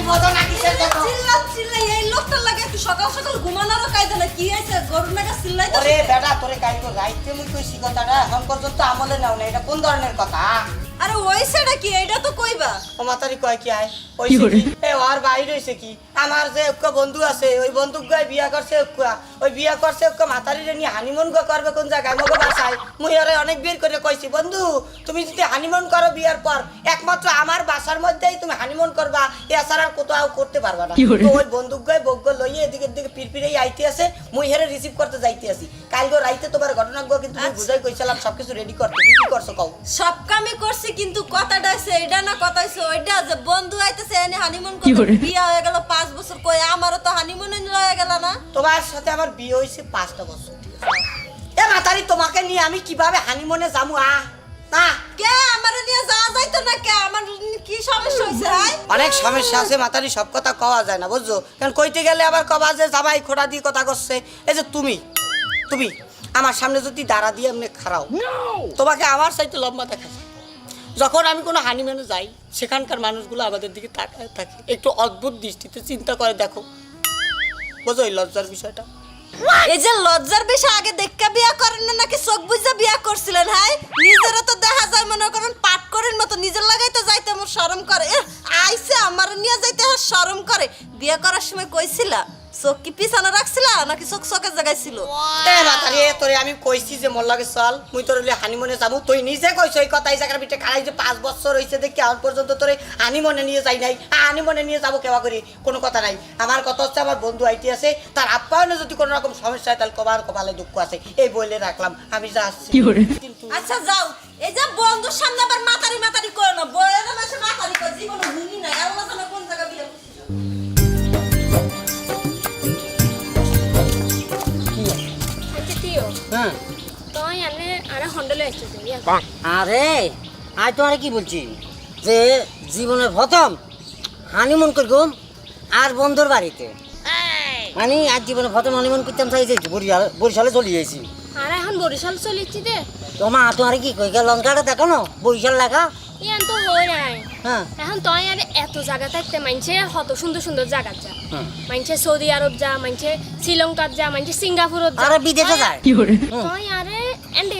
মজা না কিসের জন্য চিল্লাই এই লোকটার লাগে একটু সকাল সকাল ঘুমানোরও কায়দা না কি হয়েছে গরুর নাগা চিল্লাই ওরে বেটা তোরে কালকে রাইতে মুই কইছি কথাটা এখন পর্যন্ত আমলে নাও না এটা কোন ধরনের কথা আরে ওইছেটা কি এটা তো কইবা ও মাতারি কয় কি আয় ওই কি এ আর বাইরে হইছে কি আমার যে একটা বন্ধু আছে ওই বন্ধু গায় বিয়া করছে ওই বিয়া করছে একটা মাতারিরে নিয়ে হানিমুন করবে কোন জায়গায় মগো বাসায় মুই আরে অনেক বের করে কইছি বন্ধু তুমি যদি হানিমুন করো বিয়ার পর একমাত্র আমার বাসার মধ্যেই তুমি হানিমুন করবা এছাড়া আর কোথাও করতে পারবা না তো ওই বন্ধু গায় বগ্গ লইয়ে এদিকে দিকে পিরপিরেই আইতে আছে মুই হেরে রিসিভ করতে যাইতে আছি কালকে রাইতে তোমার ঘটনা গো কিন্তু তুমি বুঝাই কইছিলাম সবকিছু রেডি করতে কি করছো কও সব কামই করছি কিন্তু কথাটা আছে এটা না কথা হইছে ওইটা যে বন্ধু আইতেছে এনে হানিমুন করতে বিয়া হয়ে গেল 5 বছর কই আমারও তো হানিমুনে লয়ে গেল না তোমার সাথে আমার বিয়ে হইছে 5টা বছর এ মাতারি তোমাকে নিয়ে আমি কিভাবে হানিমুনে যামু না কে আমারে নিয়ে যাওয়া যাইতো না কে আমার কি সমস্যা হইছে ভাই অনেক সমস্যা আছে মাতারি সব কথা কওয়া যায় না বুঝছো কারণ কইতে গেলে আবার কবা যে জামাই খোড়া দিয়ে কথা করছে এই যে তুমি আমার সামনে যদি দাঁড়া দিয়ে এমনি খাড়াও তোমাকে আমার চাইতে লম্বা দেখা যায় যখন আমি কোনো হানিমুনে যাই সেখানকার মানুষগুলো আমাদের দিকে তাকায় থাকে একটু অদ্ভুত দৃষ্টিতে চিন্তা করে দেখো বুঝো এই লজ্জার বিষয়টা এই যে লজ্জার বিষয় আগে দেখা বিয়া করেন না নাকি চোখ বুঝে বিয়া করছিলেন হাই নিজেরা তো দেখা যায় মনে করেন পাট করেন মতো নিজের লাগাইতে যাইতে আমার শরম করে আইছে আমার নিয়ে যাইতে শরম করে বিয়া করার সময় কইছিলা চোখ কি পিছনে রাখছিলা নাকি চোখ চোখের জায়গায় ছিল এ মাতারি তোরে আমি কইছি যে মোর লাগে চল মুই তোর হানিমুনে যাবো তুই নিজে কইছ এই কথা এই জায়গার ভিতরে খাড়াই যে 5 বছর হইছে দেখি আজ পর্যন্ত তোরে হানিমুনে নিয়ে যাই নাই হানিমুনে নিয়ে যাবো কেবা করি কোনো কথা নাই আমার কথা হচ্ছে আমার বন্ধু আইটি আছে তার আপ্যায়নে যদি কোনো রকম সমস্যা হয় তাহলে কপালে দুঃখ আছে এই বলে রাখলাম আমি যা আসছি আচ্ছা যাও এই যে বন্ধুর সামনে আবার মাতারি করো না বইয়ের মাসে মাতারি কর জীবনে হুনি নাই আল্লাহ জানে কোন জায়গা বিয়া হ্যাঁ আরে আজ তোমার কি বলছি যে জীবনে প্রথম হানিমুন করলাম আর বন্ধুর বাড়িতে মানে আজ জীবনে প্রথম হানিমুন করতাম চাই যে বরিশালে চলে গেছি আর এখন বরিশাল চলিছি দে তোমার তোমার কি কই লঙ্কাটা দেখো না বরিশাল লেখা ইয়ান তো হই নাই হ্যাঁ এখন তুই আর এত জায়গা থাকতে মানছে কত সুন্দর সুন্দর জায়গা যা মানছে সৌদি আরব যা মানছে শ্রীলঙ্কার যা মানছে সিঙ্গাপুরত যা আরে বিদেশে যায় তুই আরে এন্ড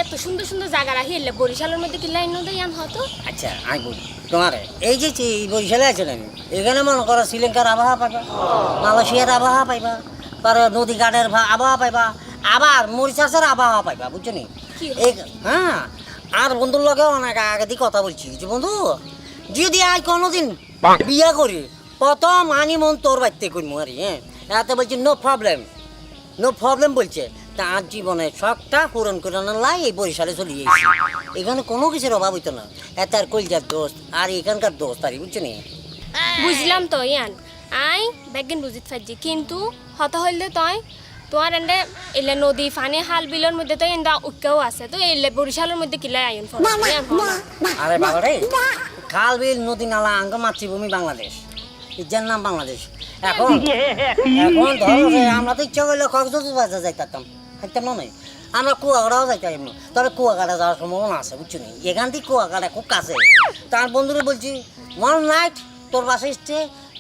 এত সুন্দর সুন্দর জায়গা রাখি এলে বরিশালের মধ্যে কি লাইন নদে ইয়ান হতো আচ্ছা আমি বলি তোমার এই যে বরিশালে আছিলেন এখানে মনে করো শ্রীলঙ্কার আবহাওয়া পাইবা মালয়েশিয়ার আবহাওয়া পাইবা তারপরে নদী ঘাটের আবহাওয়া পাইবা আবার মরিশাসের আবহাওয়া পাইবা বুঝছো নি হ্যাঁ আর বন্ধুর লগে অনেক আগে দিয়ে কথা বলছি যে বন্ধু যদি আজ কোনোদিন বিয়ে করি প্রথম হানিমুন তোর বাড়িতে করবো আর হ্যাঁ এত বলছি নো প্রবলেম বলছে তার জীবনে শখটা পূরণ করে লাই এই বরিশালে চলে গেছি এখানে কোনো কিছুর অভাব হইতো না এটার কলজার দোস্ত আর এখানকার দোস্ত আর বুঝছো নি বুঝলাম তো ইয়ান আই ব্যাগিন বুঝিত পারছি কিন্তু হত হইলে তুই তোমার এন্ডে এলে নদী ফানি হাল বিলের মধ্যে তো এন্ডা উক্কেও আছে তো এলে বরিশালের মধ্যে কিলাই আইন ফোন আরে বাবা রে খাল বিল নদী নালা আঙ্গ মাতৃভূমি বাংলাদেশ ইজ্জার নাম বাংলাদেশ এখন ধরো যে আমরা তো ইচ্ছা করলে কক্সবাজার যাইতাম থাকতাম না নয় আমরা কুয়াকাটাও যাইতাম এমনি তবে কুয়াকাটা যাওয়ার সম্ভাবনা আছে বুঝছো নি এখান থেকে কুয়াকাটা খুব কাছে তার বন্ধুরা বলছি 1 নাইট তোর বাসা স্টে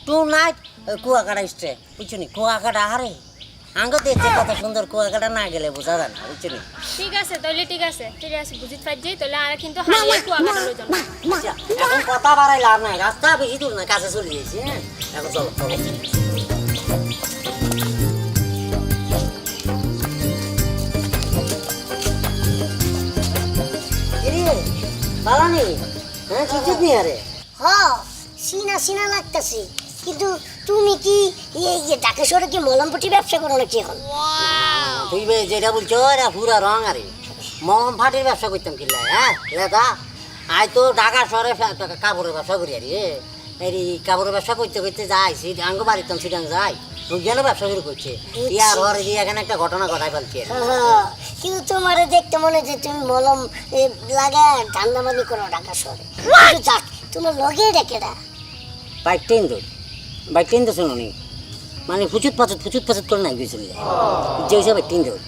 2 নাইট কুয়াকাটা স্টে বুঝছো নি কুয়াকাটা আরে আঙ্গ দেখতে কত সুন্দর কুয়াকাটা না গেলে বোঝা যায় না বুঝছো নি ঠিক আছে তাহলে ঠিক আছে বুঝিত পারছি তাহলে আর কিন্তু হারিয়ে কুয়াকাটা লই যাবো এখন কথা বাড়াই লাভ নাই রাস্তা বেশি দূর না কাছে চলে গেছি হ্যাঁ এখন চলো পালানি হ্যাঁ চিচিত নি আরে সিনা লাগতেছে কিন্তু তুমি কি এই যে ঢাকা শহরে কি মলমপটি ব্যবসা করো নাকি এখন তুই যেটা বলছো এটা পুরা রং আরে মলম ফাটির ব্যবসা করতাম কিল্লা হ্যাঁ দাদা আই তো ঢাকা শহরে কাপড়ের ব্যবসা করি আরে এই কাপড়ের ব্যবসা করতে করতে যাই আঙ্গ বাড়িতাম সিটাং যাই যেন ব্যবসা শুরু করছে ইয়ার ঘরে গিয়ে এখানে একটা ঘটনা ঘটাই ফেলছি কিন্তু তোমার দেখতে মনে হচ্ছে তুমি মলম লাগা ধান্দাবাদি করো ঢাকা শহরে যাক তোমার লগে ডেকেটা বাইক ট্রেন তো শোনো নি মানে ফুচুত পাচুত করে নাই গিয়ে চলে যায় যে হিসাবে ট্রেন ধর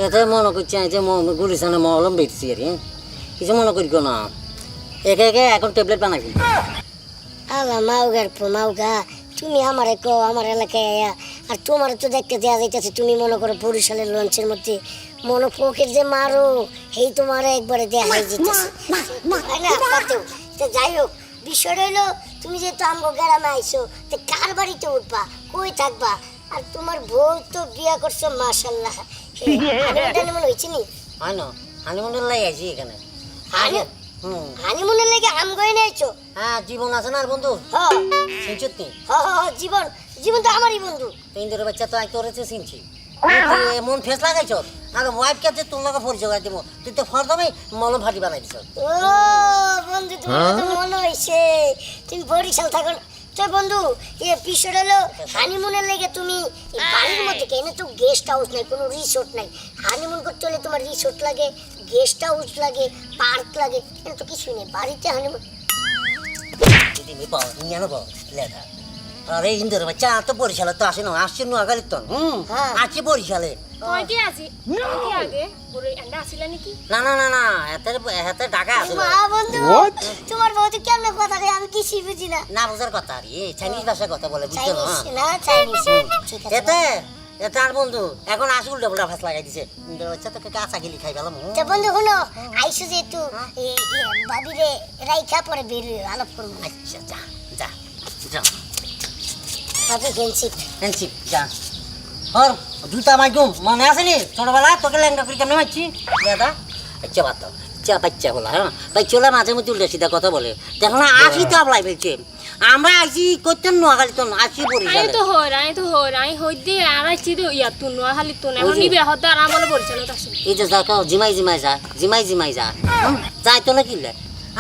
এতে মনে করছে যে গুলিস্তানে মলম বেরছি আর কিছু মনে করি না একে এখন ট্যাবলেট বানাই আলা মাউগার মাউগা তুমি আমারে কো আমার এলাকায় আয়া আর তোমার তো দেখতে দেওয়া যাইতেছে তুমি মনে করো বরিশালের লঞ্চের মধ্যে মনে পোকের যে মারো এই তোমার একবারে দেখাই যেতেছে তাই না পাতেও তো যাই হোক বিষয়টা হলো তুমি যেহেতু আমগো গ্রামে আইছো তো কার বাড়িতে উঠবা কই থাকবা আর তোমার বউ তো বিয়া করছো মাশাআল্লাহ হানিমুন হয়েছে নি হয় না হানিমুনের লাই আছি এখানে হানিমুনের লেগে আম গয়ে নিয়েছো হ্যাঁ জীবন আছে না আর বন্ধু হ্যাঁ চিনছি জীবন জীবন তো আমারই বন্ধু তিন ধরে বাচ্চা তো আই তোর চিনছি মন ফেস লাগাইছ আর ওয়াইফ কে তোর লগে পরিচয় করে দিব তুই তো ফরদমে মলম ভাজি বানাই দিছ ও বন্ধু তোমার তো মনে হইছে তুমি বরিশাল থাকো তো বন্ধু এই বিষয়টা হলো হানিমুনের লেগে তুমি এই বাড়ির মধ্যে কেন তো গেস্ট হাউস নাই কোনো রিসোর্ট নাই হানিমুন করতে হলে তোমার রিসোর্ট লাগে গেস্ট হাউস লাগে পার্ক লাগে কিন্তু তো কিছুই নেই বাড়িতে হানিমুন যদি মি পাও নিয়ে নেবো লেখা আরে ইন্দুর বাচ্চা তো বরিশালে তো আসে না আসছে নোয়াখালীর তো আসছে বরিশালে তুই কি আছি তুই কি আগে পুরো এন্ডা আসিলা নাকি না না না না এতে এতে ঢাকা আছে মা বন্ধু তোমার বউ তো কেমন কথা কয় আমি কিছুই বুঝি না না বুঝার কথা রে চাইনিজ ভাষায় কথা বলে বুঝছো না চাইনিজ না চাইনিজ ঠিক আছে এতে এতে আর বন্ধু এখন আসে উল্টা পুল্টা ভাস লাগাই দিছে ইন্দুর বাচ্চা তোকে কাঁচা গিলি খাই গেলাম তো বন্ধু শুনো আইসো যেহেতু ভাবিরে রাইখা পরে বের হইও আলাপ করবো আচ্ছা যা যা যা ভাবি গেঞ্চি ফেন্সি যা আর জুতা মাইকুম মনে আছে নি ছোটবেলা তোকে ল্যাংটা করে কেমন মারছি দাদা আচ্ছা বাদ চা বাচ্চা বলা হ্যাঁ তাই চলে মাঝে মধ্যে উল্টা সিধা কথা বলে দেখো না আসি তো আপলাই ফেলছে আমরা আইসি করতেন নোয়াখালী তো আসি আই বরিশালে তো হর আই হই দে আর আইছি তো ইয়া তুন নোয়াখালী তুন এখন নিবে হতে আর আমলে পরিচালক আছে এই যে যা কাও জিমাই জিমাই যা যাই তো না কিলে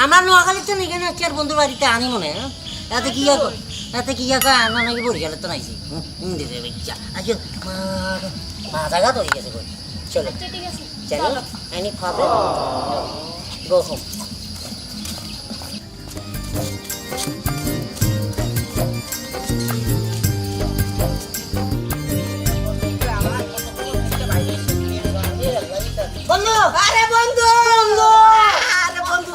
আমার নোয়াখালী তো নিকে না চার বন্ধুর বাড়িতে আনি মনে এতে কি এতে কি আমরা নাকি বরিশালে তো নাইছি হিন্দি রে বাচ্চা আচ্ছা মা জায়গা তো হয়ে গেছে কই চলো আচ্ছা ঠিক আছে চলো এনি খাবে গো হোম বন্ধু আরে বন্ধু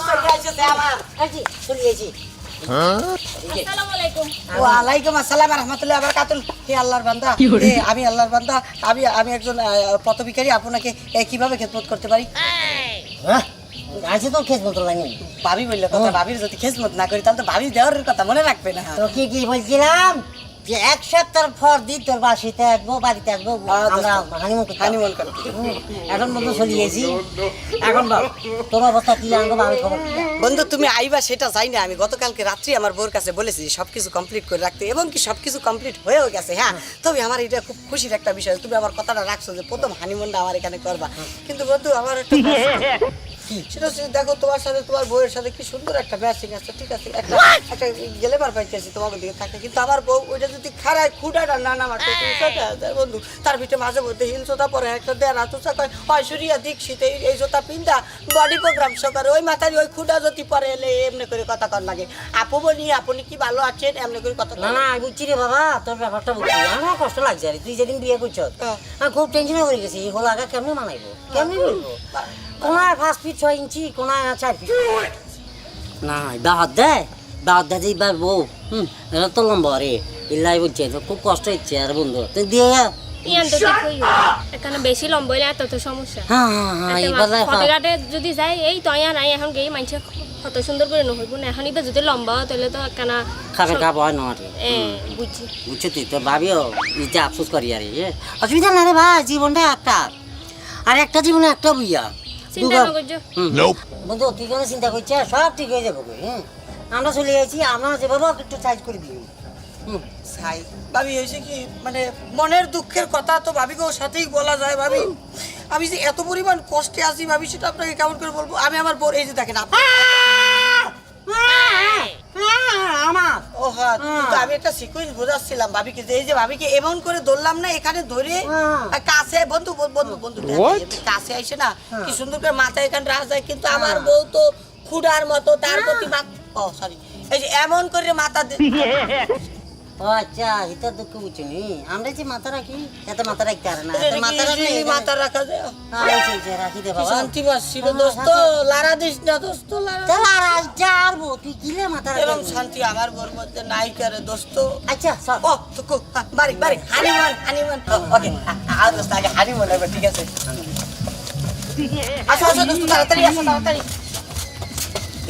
চলে আসছে আমার আছি চলে গেছি আসসালামু আলাইকুম ওয়ালাইকুম আসসালাম রহমতুল্লাহ বারাকাতুল হে আল্লাহর বান্দা আমি আল্লাহর বান্দা আমি একজন পথভিখারী আপনাকে কিভাবে খেদমত করতে পারি হ্যাঁ আছে তো খেস মতো লাগে ভাবি বললে কথা ভাবির যদি খেদমত না করি তাহলে তো ভাবি দেওয়ার কথা মনে রাখবে না তো কি বলছিলাম যে এক সপ্তাহ পর দিন তোর বাসিতে আসবো বাড়িতে আসবো আমরা হানিমুন করো এখন মতো চলে গেছি এখন বল তোর অবস্থা কি জানবো আমি খবর বন্ধু তুমি আইবা সেটা চাই না আমি গতকালকে রাত্রি আমার বউর কাছে বলেছি যে সবকিছু কমপ্লিট করে রাখতে এবং কি সবকিছু কমপ্লিট হয়েও গেছে হ্যাঁ তবে আমার এটা খুব খুশির একটা বিষয় তুমি আমার কথাটা রাখছো যে প্রথম হানিমুনটা আমার এখানে করবা কিন্তু বন্ধু আমার একটা সেটা হচ্ছে দেখো তোমার সাথে তোমার বউয়ের সাথে কি সুন্দর একটা ম্যাচিং আছে ঠিক আছে একটা গেলেবার পাইতেছি তোমার দিকে থাকে কিন্তু আমার বউ ওইটা যদি খারায় খুঁড়াটা না নামাতে বন্ধু তার ভিতরে মাঝে মধ্যে হিল জোতা পরে একটা দেড় তুষা কয় ঐশ্বরিয়া দীক্ষিত এই জোতা পিন্ধা বডি প্রোগ্রাম করে ওই মাথায় ওই খুঁড়া যদি পরে এলে এমনি করে কথা কর লাগে আপু বলি আপনি কি ভালো আছেন এমনি করে কথা না না বুঝছি রে বাবা তোর ব্যাপারটা বুঝছি আমার কষ্ট লাগছে আরে তুই যেদিন বিয়ে করছ আমি খুব টেনশনে হয়ে গেছি এই হলো আগে কেমনে মানাইবো কেমনে বলবো কোনায় 5 ফিট 6 ইঞ্চি কোনায় 4 ফিট না দাঁত দেয় যে এবার বউ এটা তো লম্বা রে ইল্লাই বুঝছে তো খুব কষ্ট হচ্ছে আর বন্ধু তুই দিয়ে ইয়ান তো দেখই এখানে বেশি লম্বা হইলে এত তো সমস্যা হ্যাঁ এবার ফটোঘাটে যদি যাই এই তো ইয়ান আই এখন গেই মানছে কত সুন্দর করে নহইব না এখন ইবা যদি লম্বা হয় তাহলে তো একখানা খাবে হয় না বুঝছি বুঝছো তুই তোর ভাবিও নিজে আফসোস করি আর অসুবিধা না রে ভাই জীবনটা একটা আর একটা জীবনে একটা বুইয়া চিন্তা না করছো বন্ধু তুই কোনো চিন্তা করছিস সব ঠিক হয়ে যাবে আমরা চলে গেছি আমরা যেভাবে একটু সাইজ করে দিই সাই ভাবি হয়েছে কি মানে মনের দুঃখের কথা তো ভাবিকে ওর সাথেই বলা যায় ভাবি আমি যে এত পরিমাণ কষ্টে আছি ভাবি সেটা আপনাকে কেমন করে বলবো আমি আমার বউ এই যে দেখেন আমার ও হ্যাঁ কিন্তু আমি একটা সিকুয়েন্স বোঝাচ্ছিলাম ভাবিকে যে এই যে ভাবিকে এমন করে ধরলাম না এখানে ধরে কাছে বন্ধু কাছে আইসে না কি সুন্দর করে মাথা এখানে রাখা যায় কিন্তু আমার বউ তো খুঁড়ার মতো তার প্রতি ও সরি এই যে এমন করে মাথা ও আচ্ছা এটা দুঃখ বুঝছি নি আমরা যে মাথা রাখি এত মাথা রাখতে পারে না এত মাথা রাখলে মাথা রাখা যায় রাখি দে বাবা শান্তি পাচ্ছি রে দোস্ত লারা দিস না দোস্ত লারা তাহলে আর আজ যাবো তুই কিলে মাথা এরকম রাখবি শান্তি আমার ঘর মধ্যে নাই করে দোস্ত আচ্ছা চল ও তো বাড়ি বাড়ি হানিমুন ওকে আর দোস্ত আগে হানিমুন হবে ঠিক আছে আসো আসো দোস্ত তাড়াতাড়ি আসো তাড়াতাড়ি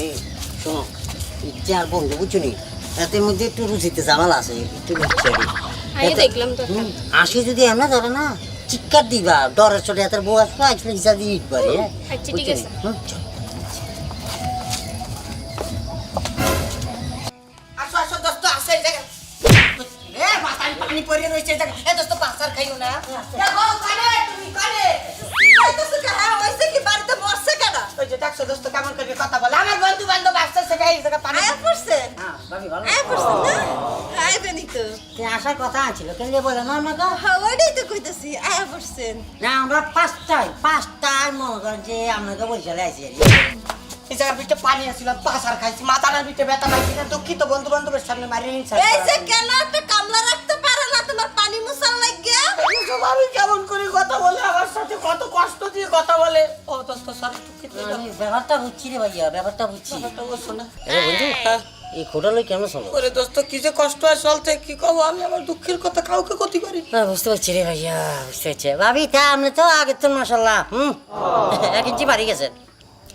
এই শোনো ইচ্ছে আর বন্ধু বুঝছো নি এতের মধ্যে একটু রুচিতে ঝামেলা আছে একটু লুচ্ছা আগে দেখলাম তো আসি যদি আমরা ধরে না চিৎকার দিবা ডরের চোটে এত বউ আসবে আসলে হিসাব দিয়ে ইট পারে আচ্ছা, ঠিক আছে। আসো আসো দোস্ত আসো এই জায়গা এ মাথায় পানি পড়ে রয়েছে এই জায়গা এ দোস্ত পাসার খাইও না দেখো কানে তুমি কানে কইতাছ কে হ্যাঁ হইছে কি বাড়িতে মরছে কেডা ওই যে দেখছো দোস্ত কেমন করে কথা বলে আমার বন্ধু বান্ধব আসছে এই জায়গা পানি আয়া পড়ছে হ্যাঁ ভাবি ভালো আয়া পড়ছে না আইবে নি তো তুই আসার কথা ছিল কেন যে বলে না আমাকে হাওয়াটাই তো কইতাছি আয়া পড়ছেন না আমরা পাঁচটায় মনে করেন যে আপনাকে বৈশালে আইসি আর কি। এই জায়গার ভিতরে পানি আসছিল পাসার খাইছি মাথাটার ভিতরে ব্যথা পাইছি না দুঃখিত বন্ধু বান্ধবের সামনে মারিয়ে নিচ্ছে এই যে কেন একটা কামলা রাখতে পারে না তোমার পানি মুছার লাগিয়া আমি কেমন করে কথা বলে আমার সাথে কত কষ্ট দিয়ে কথা বলে ও দোস্ত সরি দুঃখিত আমি ব্যাপারটা বুঝছি রে ভাইয়া ব্যাপারটা বুঝছি ব্যাপারটা বলছো না এ বন্ধু এই খোটা লই কেন চলো ওরে দোস্ত কি যে কষ্ট হয় চলতে কি কব আমি আমার দুঃখের কথা কাউকে ক্ষতি করি বুঝতে পারছি রে ভাইয়া বুঝতে পারছি ভাবি তা আপনি তো আগে তো মাসাল্লাহ এক ইঞ্চি বাড়ি গেছেন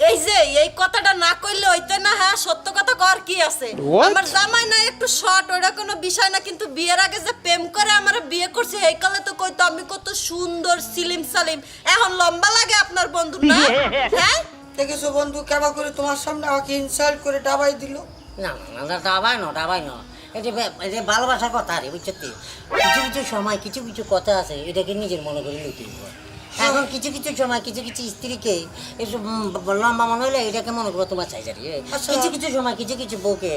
এই যে এই কথাটা না কইলে হইতে না হ্যাঁ সত্য কথা কর কি আছে আমার জামাই না একটু শর্ট ওটা কোনো বিষয় না কিন্তু বিয়ের আগে যে প্রেম করে আমার বিয়ে করছে এই কালে তো কইতো আমি কত সুন্দর সিলিম সালিম এখন লম্বা লাগে আপনার বন্ধু না হ্যাঁ দেখেছো বন্ধু কেমন করে তোমার সামনে আমাকে ইনসাল্ট করে ডাবাই দিল না ডাবাই না এটা ভালোবাসার কথা রে বুঝছো তো? কিছু কিছু সময় কিছু কিছু কথা আছে এটাকে নিজের মনে করে লইতে হবে এখন কিছু কিছু সময় কিছু কিছু স্ত্রীকে এসব লম্বা মনে হলে এটাকে মনে করো তোমার চাই জানি কিছু কিছু সময় কিছু কিছু বউকে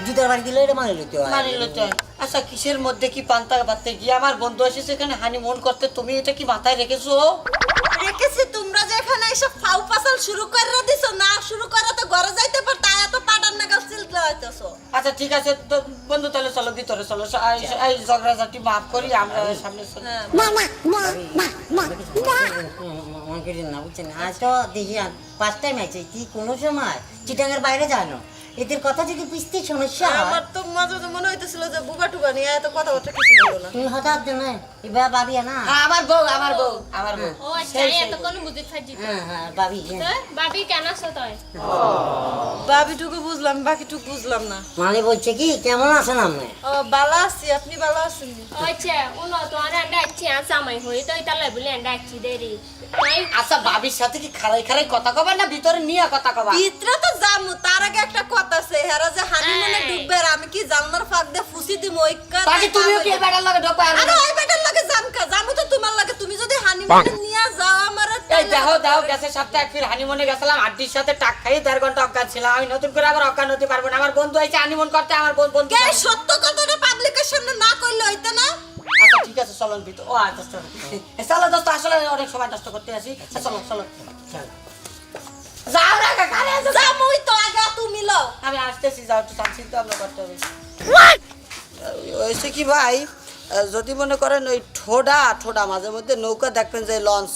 জুতার বাড়ি দিলে এটা মানে লইতে হয় মানিল তো আচ্ছা কিসের মধ্যে কি পান্তা পাততে গিয়ে আমার বন্ধু এসেছে এখানে হানিমুন করতে তুমি এটা কি মাথায় রেখেছো রেখেছি তোমরা যে এখানে এসব ফাউ পাসাল শুরু করে দিছো না শুরু করে তো ঘরে যাইতে পার তাই এত পাটার নাগাল সিলতে হইতেছো আচ্ছা ঠিক আছে তো বন্ধু তাহলে চলো ভিতরে চলো এই ঝগড়াঝাটি মাফ করি আমরা সামনে চলো মনে করি না বুঝছেন আজ তো দেখি 5 টাইম আছে কি কোনো সময় চিটাঙের বাইরে যায় না এদের কথা যদি বুঝতে সমস্যা হয় আমার তো মাঝে মাঝে মনে হইতেছিল যে বুকা টুকা নিয়ে এত কথাবার্তা কিছু বলো না তুমি হঠাৎ জানো এবার ভাবি না আমার বউ ও আচ্ছা এতক্ষণ বুঝিত ফাজি হ্যাঁ ভাবি বাবি কেন আছো তুই বাবিটুকু বুঝলাম বাকিটুকু বুঝলাম না মানে বলছে কি কেমন আছেন আপনি ও ভালো আছি আপনি ভালো আছেন ও আচ্ছা উনো তোমার এন্ডা আছি আজ আমাই হই তো তাহলে বলে এন্ডা আছি দেরি তাই আচ্ছা ভাবির সাথে কি খাড়াই খাড়াই কথা কবা না ভিতরে নিয়ে কথা কবা ভিতরে তো যামু তার আগে একটা কথা আছে হেরা যে হানিমুনে ডুববে আর আমি কি জানলার ফাঁক দিয়ে ফুসি দিমু ওই কথা বাকি তুমিও কি বেড়ার লাগে ঢোকা আরে ওই বেটার লাগে জামকা জামু তো তোমার লাগে তুমি যদি হানিমুনে নিয়ে যাও আমার এই দেখো গেছে সপ্তাহে ফির হানিমুনে গেছিলাম আড্ডির সাথে টাক খাই 1.5 ঘন্টা অজ্ঞান ছিলাম আমি নতুন করে আবার অজ্ঞান হতে পারবো না আমার বন্ধু আইছে হানিমুন করতে আমার বন্ধু কে সত্য কথাটা পাবলিকের সামনে না কইলে হইতো না আচ্ছা ঠিক আছে চলো ভিতর ও আচ্ছা চলো দোস্ত আসলে অনেক সময় নষ্ট করতে আসি চলো চলো যাও না কাকারে জামুই তো আগে তুমি লও আমি আসতেছি যাও একটু চিন্তা ভাবনা করতে হবে হয়েছে কি ভাই যদি মনে করেন ওই ঠোডা মাঝে মধ্যে নৌকা দেখবেন যে লঞ্চ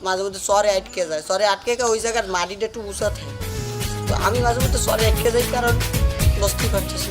মাঝে মধ্যে সরে আটকে যায় সরে আটকে ওই জায়গার মাটিটা একটু উঁচা থাকে তো আমি মাঝে মধ্যে সরে আটকে যাই কারণ বস্তি করতেছি